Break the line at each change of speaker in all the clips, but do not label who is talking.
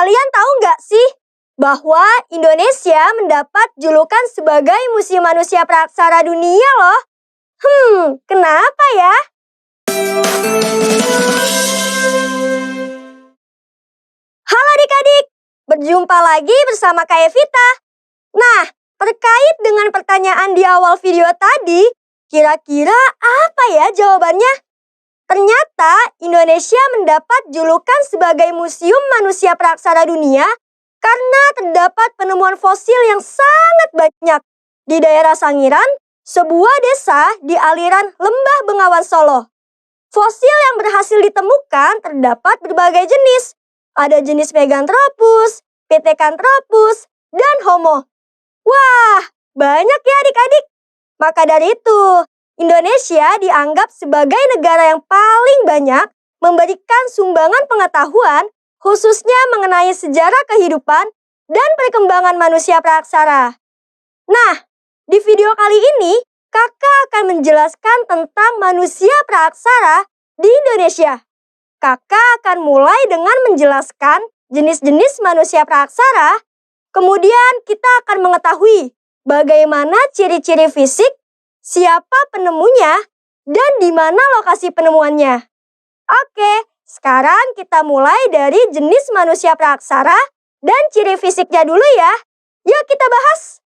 Kalian tahu nggak sih bahwa Indonesia mendapat julukan sebagai Museum Manusia Praksara Dunia loh? Kenapa ya? Halo adik-adik, berjumpa lagi bersama Kak Evita. Nah, terkait dengan pertanyaan di awal video tadi, kira-kira apa ya jawabannya? Ternyata Indonesia mendapat julukan sebagai Museum Manusia Praksara Dunia karena terdapat penemuan fosil yang sangat banyak di daerah Sangiran, sebuah desa di aliran Lembah Bengawan Solo. Fosil yang berhasil ditemukan terdapat berbagai jenis. Ada jenis Meganthropus, Pithecanthropus, dan Homo. Wah, banyak ya adik-adik. Maka dari itu, Indonesia dianggap sebagai negara yang paling banyak memberikan sumbangan pengetahuan khususnya mengenai sejarah kehidupan dan perkembangan manusia praksara. Nah, di video kali ini, Kakak akan menjelaskan tentang manusia praksara di Indonesia. Kakak akan mulai dengan menjelaskan jenis-jenis manusia praksara, kemudian kita akan mengetahui bagaimana ciri-ciri fisik, siapa penemunya, dan di mana lokasi penemuannya. Oke, sekarang kita mulai dari jenis manusia praksara dan ciri fisiknya dulu ya. Yuk kita bahas.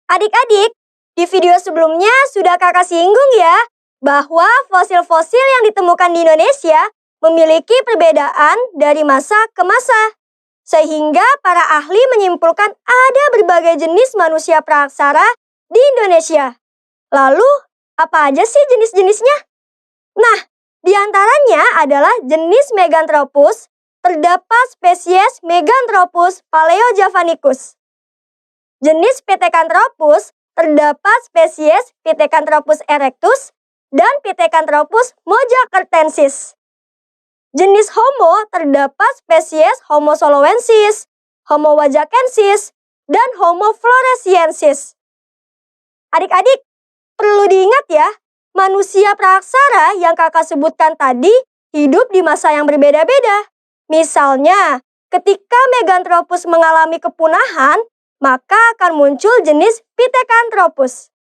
Adik-adik, di video sebelumnya sudah kakak singgung ya, bahwa fosil-fosil yang ditemukan di Indonesia memiliki perbedaan dari masa ke masa. Sehingga para ahli menyimpulkan ada berbagai jenis manusia praksara di Indonesia. Lalu, apa aja sih jenis-jenisnya? Nah, di antaranya adalah jenis Meganthropus, terdapat spesies Meganthropus paleojavanicus. Jenis Pithecanthropus, terdapat spesies Pithecanthropus erectus dan Pithecanthropus mojacartensis. Jenis Homo terdapat spesies Homo soloensis, Homo wajakensis, dan Homo floresiensis. Adik-adik, perlu diingat ya, manusia praksara yang kakak sebutkan tadi hidup di masa yang berbeda-beda. Misalnya, ketika Meganthropus mengalami kepunahan, maka akan muncul jenis Pithecanthropus.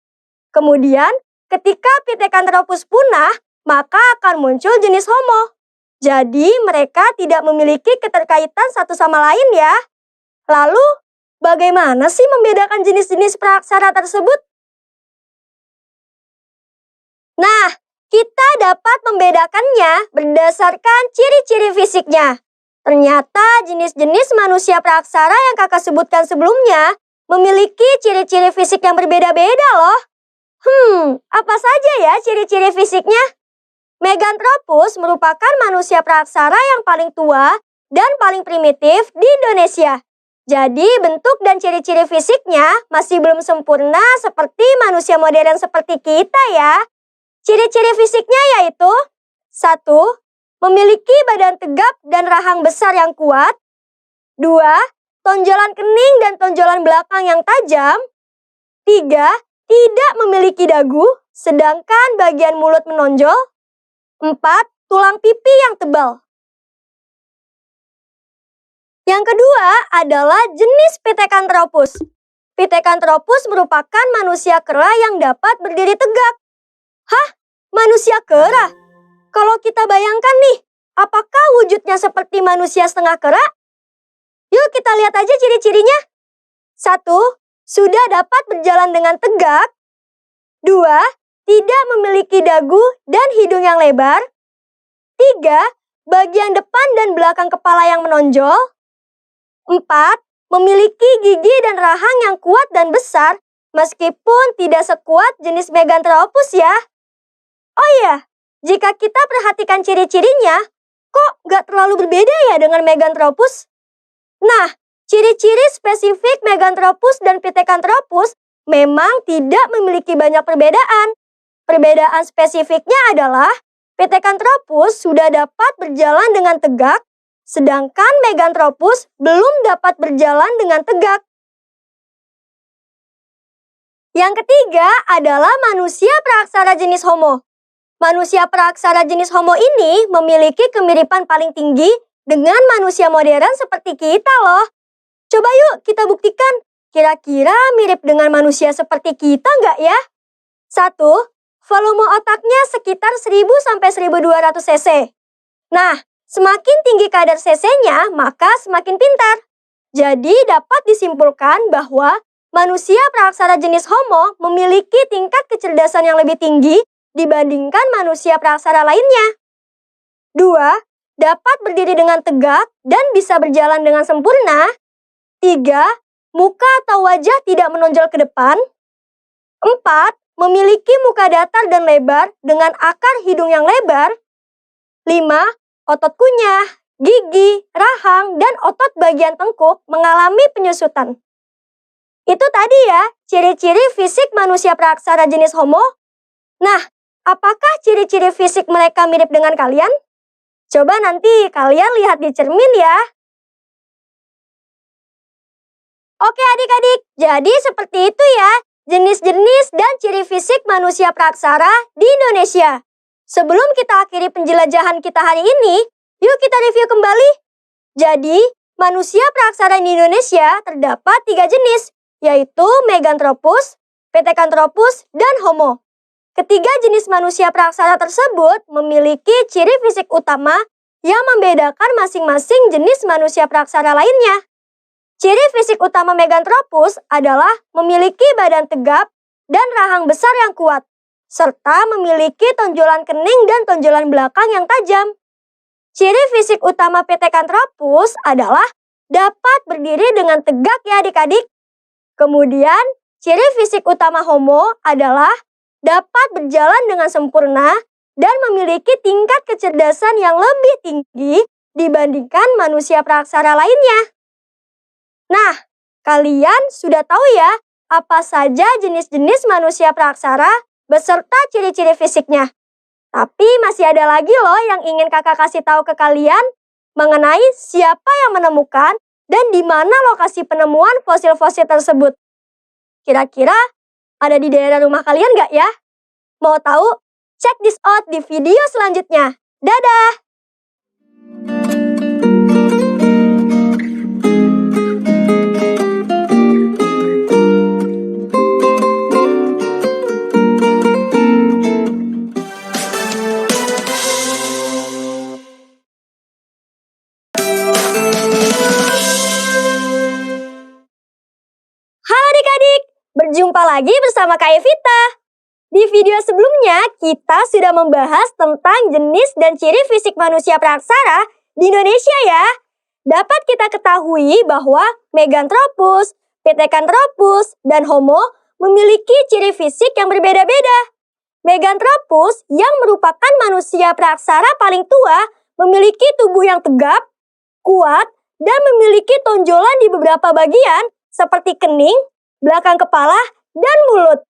Kemudian, ketika Pithecanthropus punah, maka akan muncul jenis Homo. Jadi, mereka tidak memiliki keterkaitan satu sama lain ya. Lalu, bagaimana sih membedakan jenis-jenis praksara tersebut? Nah, kita dapat membedakannya berdasarkan ciri-ciri fisiknya. Ternyata jenis-jenis manusia praksara yang kakak sebutkan sebelumnya memiliki ciri-ciri fisik yang berbeda-beda loh. Apa saja ya ciri-ciri fisiknya? Meganthropus merupakan manusia praksara yang paling tua dan paling primitif di Indonesia. Jadi bentuk dan ciri-ciri fisiknya masih belum sempurna seperti manusia modern seperti kita ya. Ciri-ciri fisiknya yaitu 1. Memiliki badan tegap dan rahang besar yang kuat. 2. Tonjolan kening dan tonjolan belakang yang tajam. 3. Tidak memiliki dagu, sedangkan bagian mulut menonjol. 4. Tulang pipi yang tebal. Yang kedua adalah jenis Pithecanthropus. Pithecanthropus merupakan manusia kera yang dapat berdiri tegak. Hah? Manusia kera? Kalau kita bayangkan nih, apakah wujudnya seperti manusia setengah kera? Yuk kita lihat aja ciri-cirinya. 1. Sudah dapat berjalan dengan tegak. 2. Tidak memiliki dagu dan hidung yang lebar. 3. Bagian depan dan belakang kepala yang menonjol. 4. Memiliki gigi dan rahang yang kuat dan besar, meskipun tidak sekuat jenis Meganthropus ya. Oh iya, jika kita perhatikan ciri-cirinya, kok nggak terlalu berbeda ya dengan Meganthropus? Nah, ciri-ciri spesifik Meganthropus dan Pithecanthropus memang tidak memiliki banyak perbedaan. Perbedaan spesifiknya adalah Pithecanthropus sudah dapat berjalan dengan tegak, sedangkan Meganthropus belum dapat berjalan dengan tegak. Yang ketiga adalah manusia praksara jenis Homo. Manusia praksara jenis Homo ini memiliki kemiripan paling tinggi dengan manusia modern seperti kita loh. Coba yuk kita buktikan, kira-kira mirip dengan manusia seperti kita nggak ya? 1. Volume otaknya sekitar 1000 sampai 1200 cc. Nah, semakin tinggi kadar cc-nya, maka semakin pintar. Jadi dapat disimpulkan bahwa manusia praaksara jenis Homo memiliki tingkat kecerdasan yang lebih tinggi dibandingkan manusia praaksara lainnya. 2. Dapat berdiri dengan tegak dan bisa berjalan dengan sempurna. 3. Muka atau wajah tidak menonjol ke depan. 4. Memiliki muka datar dan lebar dengan akar hidung yang lebar. 5. Otot kunyah, gigi, rahang, dan otot bagian tengkuk mengalami penyusutan. Itu tadi ya, ciri-ciri fisik manusia praaksara jenis Homo. Nah, apakah ciri-ciri fisik mereka mirip dengan kalian? Coba nanti kalian lihat di cermin ya. Oke adik-adik, jadi seperti itu ya jenis-jenis dan ciri fisik manusia praaksara di Indonesia. Sebelum kita akhiri penjelajahan kita hari ini, yuk kita review kembali. Jadi, manusia praaksara di Indonesia terdapat 3 jenis, yaitu Meganthropus, Pithecanthropus, dan Homo. Ketiga jenis manusia praaksara tersebut memiliki ciri fisik utama yang membedakan masing-masing jenis manusia praaksara lainnya. Ciri fisik utama Meganthropus adalah memiliki badan tegap dan rahang besar yang kuat, serta memiliki tonjolan kening dan tonjolan belakang yang tajam. Ciri fisik utama Pithecanthropus adalah dapat berdiri dengan tegak ya adik-adik. Kemudian, ciri fisik utama Homo adalah dapat berjalan dengan sempurna dan memiliki tingkat kecerdasan yang lebih tinggi dibandingkan manusia praaksara lainnya. Nah, kalian sudah tahu ya apa saja jenis-jenis manusia praaksara beserta ciri-ciri fisiknya. Tapi masih ada lagi loh yang ingin kakak kasih tahu ke kalian mengenai siapa yang menemukan dan di mana lokasi penemuan fosil-fosil tersebut. Kira-kira ada di daerah rumah kalian nggak ya? Mau tahu? Check this out di video selanjutnya. Dadah! Halo adik-adik, berjumpa lagi bersama Kak Evita. Di video sebelumnya, kita sudah membahas tentang jenis dan ciri fisik manusia praaksara di Indonesia ya. Dapat kita ketahui bahwa Meganthropus, Pithecanthropus, dan Homo memiliki ciri fisik yang berbeda-beda. Meganthropus yang merupakan manusia praaksara paling tua memiliki tubuh yang tegap, kuat, dan memiliki tonjolan di beberapa bagian seperti kening, belakang kepala, dan mulut.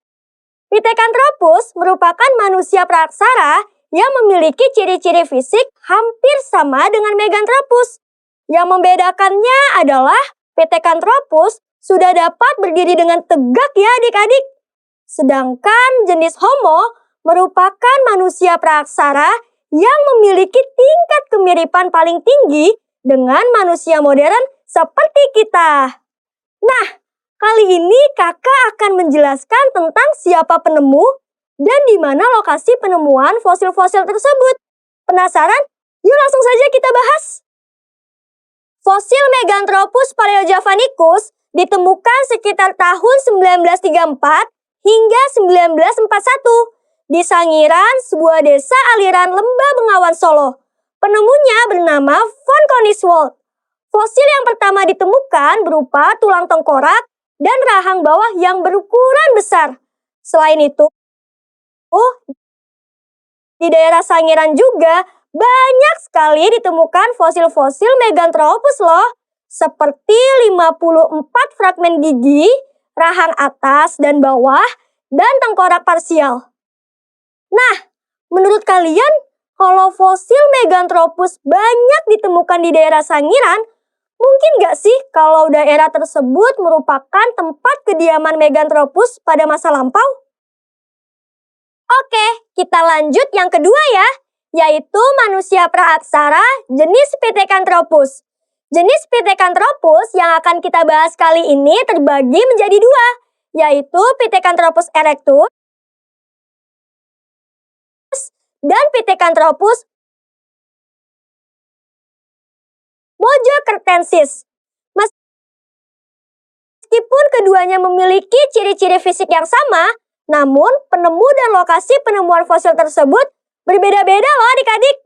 Pithecanthropus merupakan manusia praaksara yang memiliki ciri-ciri fisik hampir sama dengan Meganthropus. Yang membedakannya adalah Pithecanthropus sudah dapat berdiri dengan tegak ya adik-adik. Sedangkan jenis Homo merupakan manusia praaksara yang memiliki tingkat kemiripan paling tinggi dengan manusia modern seperti kita. Nah, kali ini kakak akan menjelaskan tentang siapa penemu dan di mana lokasi penemuan fosil-fosil tersebut. Penasaran? Yuk langsung saja kita bahas. Fosil Meganthropus paleojavanicus ditemukan sekitar tahun 1934 hingga 1941 di Sangiran, sebuah desa aliran Lembah Bengawan Solo. Penemunya bernama von Koningswald. Fosil yang pertama ditemukan berupa tulang tengkorak dan rahang bawah yang berukuran besar. Selain itu, di daerah Sangiran juga banyak sekali ditemukan fosil-fosil Meganthropus loh, seperti 54 fragmen gigi, rahang atas dan bawah, dan tengkorak parsial. Nah, menurut kalian, kalau fosil Meganthropus banyak ditemukan di daerah Sangiran, mungkin nggak sih kalau daerah tersebut merupakan tempat kediaman Meganthropus pada masa lampau? Oke, kita lanjut yang kedua ya, yaitu manusia praaksara jenis Pithecanthropus. Jenis Pithecanthropus yang akan kita bahas kali ini terbagi menjadi dua, yaitu Pithecanthropus erectus dan Pithecanthropus mojocertensis. Meskipun keduanya memiliki ciri-ciri fisik yang sama, namun penemu dan lokasi penemuan fosil tersebut berbeda-beda loh adik-adik.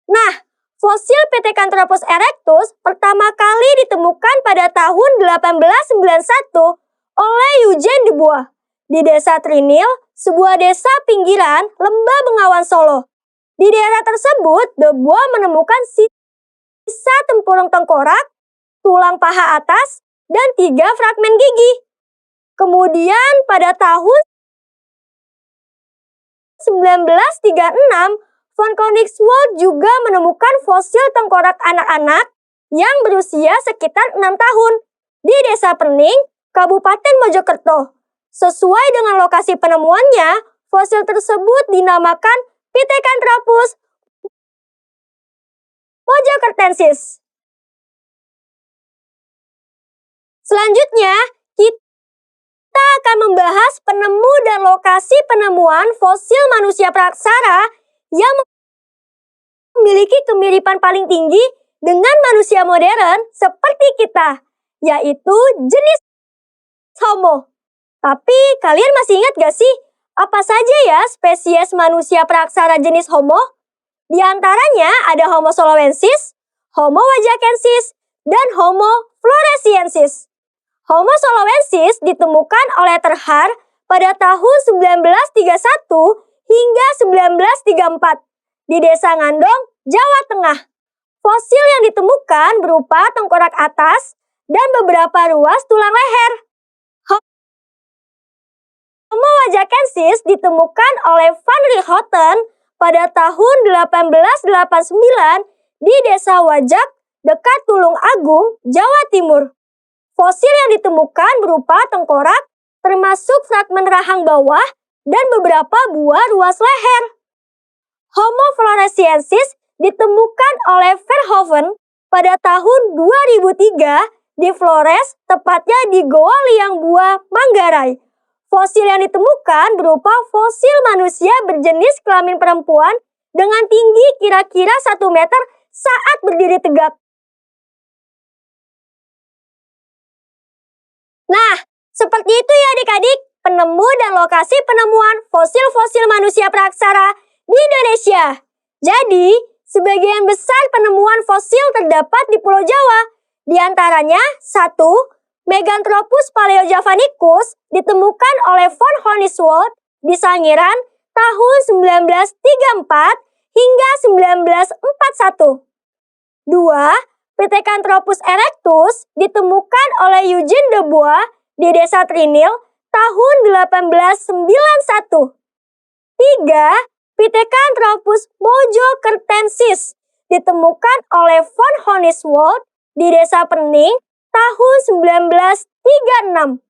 Nah, fosil Pithecanthropus erectus pertama kali ditemukan pada tahun 1891 oleh Eugène Dubois di Desa Trinil, sebuah desa pinggiran Lembah Bengawan Solo. Di daerah tersebut, Dubois menemukan sisa tempurung tengkorak, tulang paha atas, dan 3 fragmen gigi. Kemudian pada tahun 1936, von Koenigswald juga menemukan fosil tengkorak anak-anak yang berusia sekitar 6 tahun di Desa Perning, Kabupaten Mojokerto. Sesuai dengan lokasi penemuannya, fosil tersebut dinamakan Pithecanthropus mojocertensis. Selanjutnya, kita akan membahas penemu dan lokasi penemuan fosil manusia praaksara yang memiliki kemiripan paling tinggi dengan manusia modern seperti kita, yaitu jenis Homo. Tapi kalian masih ingat gak sih, apa saja ya spesies manusia praaksara jenis Homo? Di antaranya ada Homo soloensis, Homo wajakensis, dan Homo floresiensis. Homo soloensis ditemukan oleh Terhar pada tahun 1931 hingga 1934 di Desa Ngandong, Jawa Tengah. Fosil yang ditemukan berupa tengkorak atas dan beberapa ruas tulang leher. Homo wajakensis ditemukan oleh Van Richoten pada tahun 1889 di Desa Wajak, dekat Tulung Agung, Jawa Timur. Fosil yang ditemukan berupa tengkorak, termasuk fragmen rahang bawah dan beberapa buah ruas leher. Homo floresiensis ditemukan oleh Verhoeven pada tahun 2003 di Flores, tepatnya di Goa Liang Bua, Manggarai. Fosil yang ditemukan berupa fosil manusia berjenis kelamin perempuan dengan tinggi kira-kira 1 meter saat berdiri tegak. Nah, seperti itu ya adik-adik, penemu dan lokasi penemuan fosil-fosil manusia praaksara di Indonesia. Jadi, sebagian besar penemuan fosil terdapat di Pulau Jawa. Di antaranya, 1. Meganthropus paleojavanicus ditemukan oleh von Koenigswald di Sangiran tahun 1934 hingga 1941. 2. Pithecanthropus erectus ditemukan oleh Eugène Dubois di Desa Trinil tahun 1891. 3. Pithecanthropus mojocertensis ditemukan oleh von Koenigswald di Desa Perning tahun 1936. 4.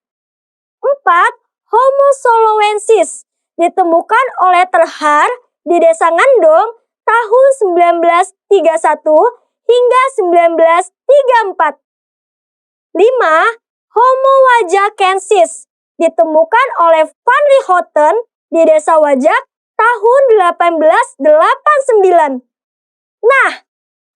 Homo soloensis ditemukan oleh Terhar di Desa Ngandong tahun 1931 hingga 1934. 5. Homo wajakensis ditemukan oleh Van Richoten di Desa Wajak tahun 1889. Nah,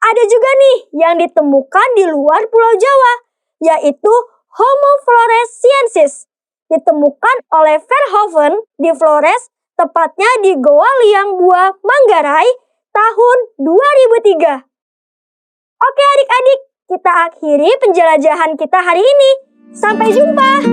ada juga nih yang ditemukan di luar Pulau Jawa, yaitu Homo floresiensis, ditemukan oleh Verhoeven di Flores, tepatnya di Goa Liang Bua, Manggarai, tahun 2003. Oke adik-adik, kita akhiri penjelajahan kita hari ini. Sampai jumpa!